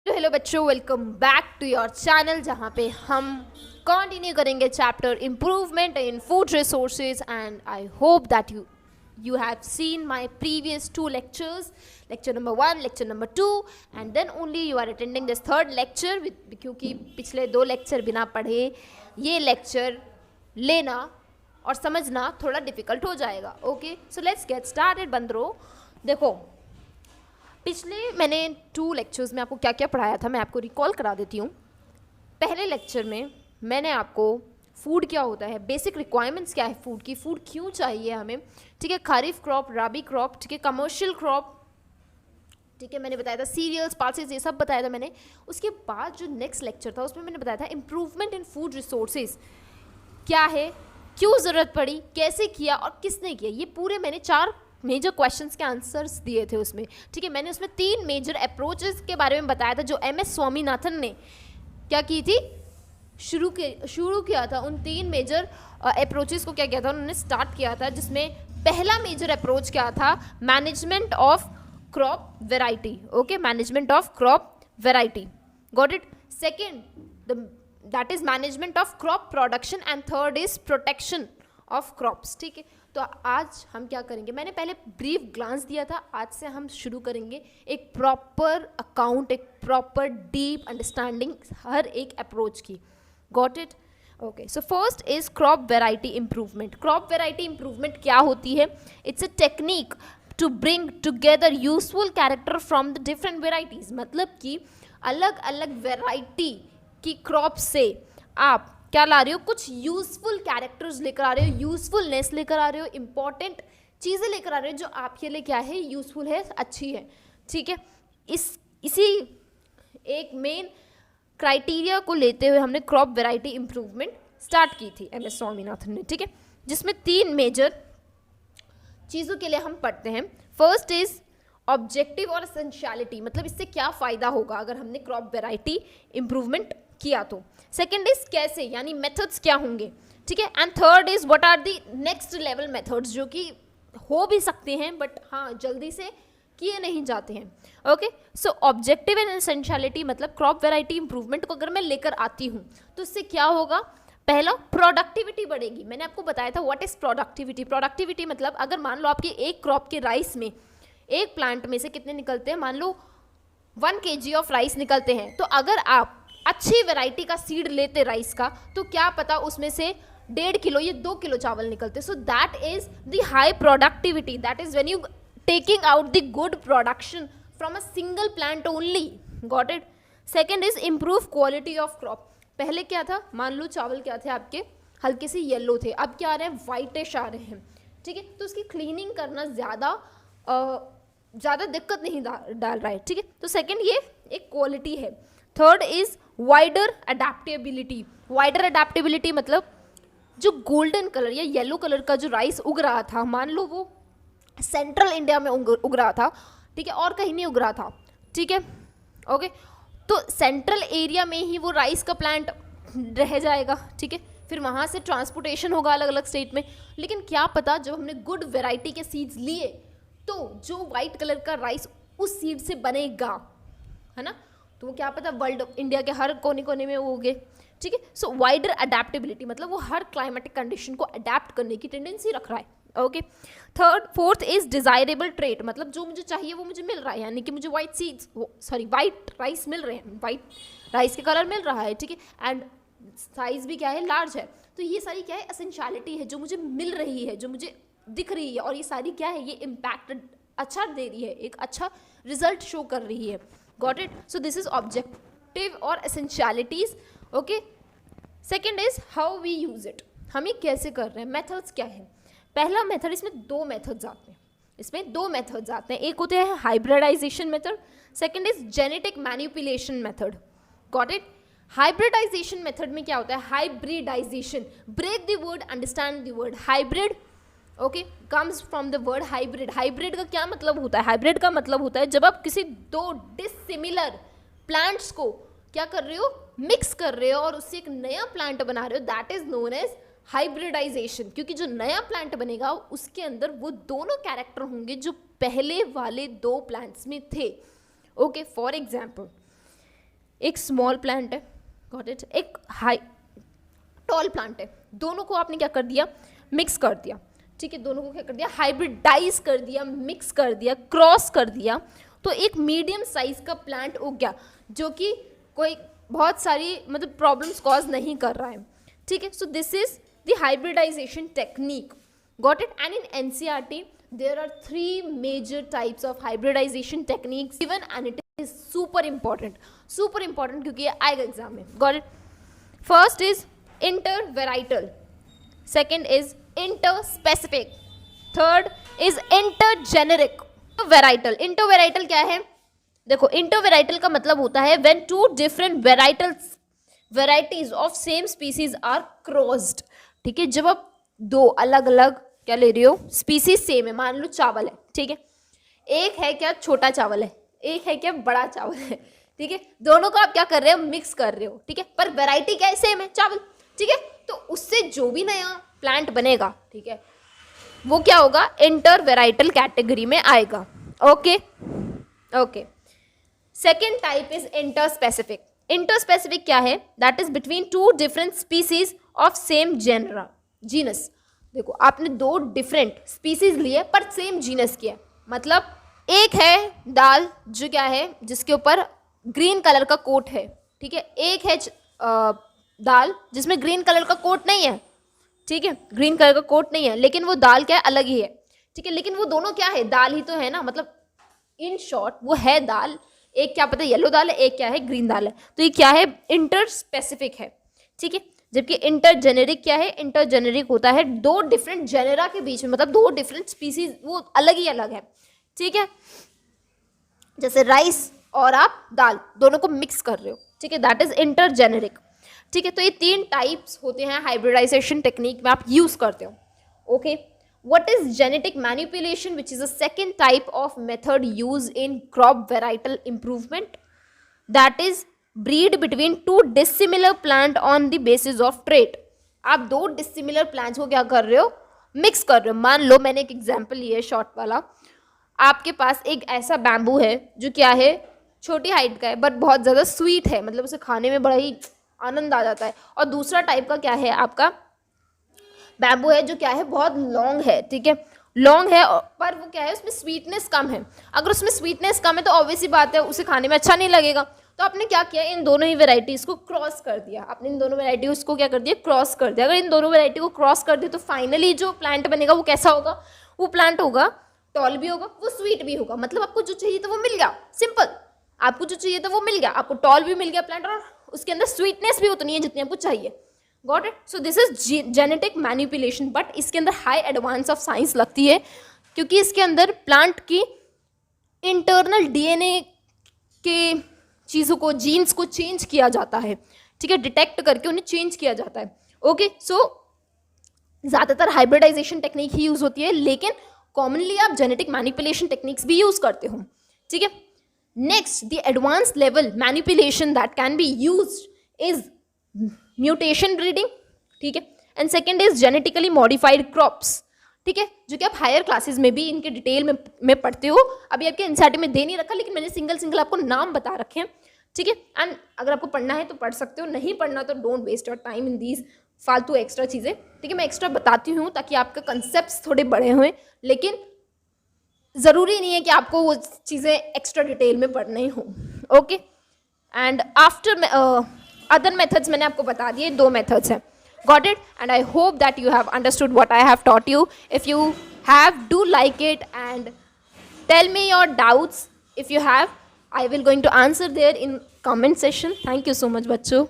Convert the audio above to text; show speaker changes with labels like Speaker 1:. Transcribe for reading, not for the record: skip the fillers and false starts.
Speaker 1: तो हेलो बच्चों, welcome back to your channel जहाँ पे हम कंटिन्यू करेंगे chapter improvement in food resources and I hope that you have seen my previous two lectures, lecture number 1, lecture number 2, and then only you are attending this third lecture क्योंकि पिछले 2 lecture बिना पढ़े ये lecture लेना और समझना थोड़ा difficult हो जाएगा. Okay, so let's get started. बंदरो देखो, पिछले मैंने 2 लेक्चर्स में आपको क्या क्या पढ़ाया था मैं आपको रिकॉल करा देती हूँ. पहले लेक्चर में मैंने आपको फूड क्या होता है, बेसिक रिक्वायरमेंट्स क्या है फूड की, फूड क्यों चाहिए हमें, ठीक है, खरीफ क्रॉप, राबी क्रॉप, ठीक है, कमर्शियल क्रॉप, ठीक है, मैंने बताया था सीरियल्स, पल्सेस, ये सब बताया था मैंने. उसके बाद जो नेक्स्ट लेक्चर था उसमें मैंने बताया था इम्प्रूवमेंट इन फूड रिसोर्सेज क्या है, क्यों ज़रूरत पड़ी, कैसे किया और किसने किया. ये पूरे मैंने 4 मेजर क्वेश्चंस के आंसर्स दिए थे उसमें. ठीक है, मैंने उसमें 3 मेजर अप्रोचेस के बारे में बताया था जो MS स्वामीनाथन ने क्या की थी, शुरू किया था. उन 3 मेजर अप्रोचेस को क्या किया था, उन्होंने स्टार्ट किया था, जिसमें पहला मेजर अप्रोच क्या था, management of crop variety. Okay, management of crop variety, got it. Second that is management of crop production and third is protection of crops. ठीक है, तो आज हम क्या करेंगे, मैंने पहले ब्रीफ ग्लांस दिया था, आज से हम शुरू करेंगे एक प्रॉपर अकाउंट, एक प्रॉपर डीप अंडरस्टैंडिंग हर एक अप्रोच की. Got it. Okay, so first is crop variety improvement. Crop variety improvement क्या होती है, it's a technique to bring together useful character from the different varieties. मतलब कि अलग अलग वेराइटी की क्रॉप से आप क्या ला रहे हो, कुछ यूजफुल कैरेक्टर्स लेकर आ रहे हो, यूजफुलनेस लेकर आ रहे हो, इंपॉर्टेंट चीज़ें लेकर आ रहे हो जो आपके लिए क्या है, यूजफुल है, अच्छी है. ठीक है, इसी एक मेन क्राइटेरिया को लेते हुए हमने क्रॉप वेराइटी इम्प्रूवमेंट स्टार्ट की थी MS स्वामीनाथन ने. ठीक है, जिसमें 3 मेजर चीज़ों के लिए हम पढ़ते हैं. फर्स्ट इज ऑब्जेक्टिव और एसेंशियलिटी, मतलब इससे क्या फ़ायदा होगा अगर हमने क्रॉप वेराइटी इम्प्रूवमेंट किया तो. सेकेंड इज कैसे, यानी मेथड्स क्या होंगे. ठीक है, and third is what are the next level methods, जो कि हो भी सकते हैं बट हाँ जल्दी से किए नहीं जाते हैं. Okay, so objective and essentiality मतलब क्रॉप वेराइटी इंप्रूवमेंट को अगर मैं लेकर आती हूँ तो इससे क्या होगा, पहला प्रोडक्टिविटी बढ़ेगी. मैंने आपको बताया था व्हाट इज प्रोडक्टिविटी. प्रोडक्टिविटी मतलब अगर मान लो आपके एक क्रॉप के राइस में, एक प्लांट में से कितने निकलते हैं, मान लो 1 kg ऑफ राइस निकलते हैं, तो अगर आप अच्छी वैरायटी का सीड लेते राइस का तो क्या पता उसमें से 1.5 किलो या 2 किलो चावल निकलते. So that is the high productivity, that is when you taking out the good production from a single plant only. Got it. Second is improve quality of crop. पहले क्या था, मान लो चावल क्या थे आपके, हल्के से येलो थे, अब क्या आ रहे हैं, वाइटिश आ रहे हैं. ठीक है, तो उसकी क्लीनिंग करना ज़्यादा दिक्कत नहीं डाल रहा है. ठीक है, तो सेकेंड ये एक क्वालिटी है. Third is wider adaptability. Wider adaptability मतलब जो गोल्डन कलर या येलो कलर का जो राइस उग रहा था, मान लो वो सेंट्रल इंडिया में उग रहा था, ठीक है, और कहीं नहीं उग रहा था. ठीक है, ओके, तो सेंट्रल एरिया में ही वो राइस का प्लांट रह जाएगा. ठीक है, फिर वहाँ से ट्रांसपोर्टेशन होगा अलग अलग स्टेट में. लेकिन क्या पता जब हमने गुड वेराइटी के सीड्स लिए तो जो वाइट कलर का राइस उस सीड से बनेगा, है ना, तो वो क्या पता वर्ल्ड, इंडिया के हर कोने कोने में वो उगे. ठीक है, सो वाइडर अडेप्टेबिलिटी मतलब वो हर क्लाइमेटिक कंडीशन को अडेप्ट करने की टेंडेंसी रख रहा है. Okay, fourth is desirable trait, मतलब जो मुझे चाहिए वो मुझे मिल रहा है, यानी कि मुझे वाइट राइस मिल रहे हैं, वाइट राइस के कलर मिल रहा है. ठीक है, एंड साइज भी क्या है, लार्ज है. तो ये सारी क्या है, एसेंशियलिटी है, जो मुझे मिल रही है, जो मुझे दिख रही है, और ये सारी क्या है, ये इम्पैक्ट अच्छा दे रही है, एक अच्छा रिजल्ट शो कर रही है. Got it. So this is objective और essentialities. Okay, second is how we use it, हम ये कैसे कर रहे हैं, मेथड्स क्या है. पहला मेथड, इसमें 2 मेथड्स आते हैं, एक होते हैं hybridisation method, second is genetic manipulation method. Got it. Hybridisation method में क्या होता है, hybridisation, break the word, understand the word. Hybrid okay comes from the word hybrid. Hybrid का क्या मतलब होता है, हाइब्रिड का मतलब होता है जब आप किसी 2 डिसिमिलर प्लांट्स को क्या कर रहे हो, मिक्स कर रहे हो और उससे एक नया प्लांट बना रहे हो, that is known as hybridisation. क्योंकि जो नया प्लांट बनेगा उसके अंदर वो दोनों कैरेक्टर होंगे जो पहले वाले 2 प्लांट्स में थे. ओके, फॉर एग्जाम्पल एक स्मॉल प्लांट है, गॉट इट, एक हाई टॉल प्लांट है, दोनों को आपने क्या कर दिया, मिक्स कर दिया, ठीक है, दोनों को क्या कर दिया, हाइब्रिडाइज कर दिया, मिक्स कर दिया, क्रॉस कर दिया, तो एक मीडियम साइज का प्लांट उग गया जो कि कोई बहुत सारी मतलब प्रॉब्लम्स कॉज नहीं कर रहा है, ठीक है. सो this is the hybridization technique, got it. And in NCERT there are 3 major types of hybridization techniques given and it is super important क्योंकि ये आएगा एग्जाम में, got it. First is intervarietal, second is interspecific, third is intergeneric. intervarietal क्या है, देखो intervarietal का मतलब होता है when two different varieties of same species are crossed, ठीक है. जब आप दो अलग अलग क्या ले रही हो, स्पीसीज सेम है, मान लो चावल है, ठीक है, एक है क्या छोटा चावल है, एक है क्या बड़ा चावल है, ठीक है, दोनों को आप क्या कर रहे हो, मिक्स कर रहे हो, ठीक है, पर वैरायटी क्या है, सेम है, चावल, ठीक है. तो उससे जो भी नया प्लांट बनेगा, ठीक है, वो क्या होगा, इंटर वेराइटल कैटेगरी में आएगा. Okay okay. Second type is interspecific. Interspecific क्या है, that is between 2 different species of same genus. देखो आपने 2 डिफरेंट स्पीसीज लिए पर सेम जीनस की है, मतलब एक है दाल जो क्या है, जिसके ऊपर ग्रीन कलर का कोट है, ठीक है, एक है दाल जिसमें ग्रीन कलर का कोट नहीं है, ठीक है, ग्रीन कलर का कोट नहीं है, लेकिन वो दाल क्या है, अलग ही है, ठीक है, लेकिन वो दोनों क्या है, दाल ही तो है ना, मतलब इन शॉर्ट वो है दाल, एक क्या पता येलो दाल है, एक क्या है ग्रीन दाल है, तो ये क्या है, इंटर स्पेसिफिक है, ठीक है. जबकि इंटरजेनेरिक क्या है, इंटरजेनेरिक होता है 2 डिफरेंट जेनेरा के बीच में, मतलब 2 डिफरेंट स्पीसीज वो अलग ही अलग है, ठीक है, जैसे राइस और आप दाल दोनों को मिक्स कर रहे हो, ठीक है, दैट इज इंटरजेनेरिक, ठीक है. तो ये 3 टाइप्स होते हैं हाइब्रिडाइजेशन टेक्निक में आप यूज करते हो. Okay. What is genetic manipulation, which is a second type of method use in crop varietal improvement, that is breed between 2 dissimilar plant on the basis of trait. आप 2 dissimilar plants को क्या कर रहे हो, mix कर रहे हो. मान लो मैंने एक एग्जांपल लिया है शॉर्ट वाला, आपके पास एक ऐसा बैम्बू है जो क्या है, छोटी हाइट का है बट बहुत ज़्यादा स्वीट है, मतलब उसे खाने में बड़ा ही आनंद आ जाता है, और दूसरा टाइप का क्या है, आपका बैम्बू है जो क्या है, बहुत लॉन्ग है, ठीक है, लॉन्ग है पर वो क्या है, उसमें स्वीटनेस कम है. अगर उसमें स्वीटनेस कम है तो ऑब्वियसली बात है उसे खाने में अच्छा नहीं लगेगा. तो आपने क्या किया, इन दोनों ही वेराइटीज़ को क्रॉस कर दिया, आपने इन दोनों वेराइटीज़ को क्या कर दिया, क्रॉस कर दिया. अगर इन दोनों वेराइटी को क्रॉस कर दिया तो फाइनली जो प्लांट बनेगा वो कैसा होगा, वो प्लांट होगा टॉल भी होगा, वो स्वीट भी होगा, मतलब आपको जो चाहिए था वो मिल गया, सिंपल, आपको जो चाहिए था वो मिल गया, आपको टॉल भी मिल गया प्लांट, और उसके अंदर स्वीटनेस भी उतनी है जितनी आपको चाहिए. Got it. So this is genetic manipulation, but इसके अंदर हाई एडवांस ऑफ साइंस लगती है, क्योंकि इसके अंदर प्लांट की इंटरनल डीएनए के चीज़ों को, जीन्स को चेंज किया जाता है, ठीक है, डिटेक्ट करके उन्हें चेंज किया जाता है. ओके. सो ज़्यादातर हाइब्रिडाइजेशन टेक्निक ही यूज़ होती है, लेकिन कॉमनली आप जेनेटिक मैनिपुलेशन टेक्निक्स भी यूज़ करते हो, ठीक है. Next, the advance level manipulation that can be used is mutation breeding, ठीक है, and second is genetically modified crops, ठीक है, जो कि आप हायर क्लासेस में भी इनके डिटेल में पढ़ते हो. अभी आपके एनसीईआरटी में दे नहीं रखा, लेकिन मैंने सिंगल आपको नाम बता रखे हैं, ठीक है. एंड अगर आपको पढ़ना है तो पढ़ सकते हो, नहीं पढ़ना तो don't waste your time in these फालतू एक्स्ट्रा चीज़ें, ठीक है. मैं एक्स्ट्रा बताती हूँ ताकि आपके कंसेप्ट थोड़े बड़े हुए, लेकिन ज़रूरी नहीं है कि आपको वो चीज़ें एक्स्ट्रा डिटेल में पढ़ना ही हो. Okay. And after other methods मैंने आपको बता दिए, 2 मेथड्स हैं. Got it? And I hope that you have understood what I have taught you. If you have, do like it and tell me your doubts. If you have, I will going to answer there in comment section. Thank you so much, बच्चों.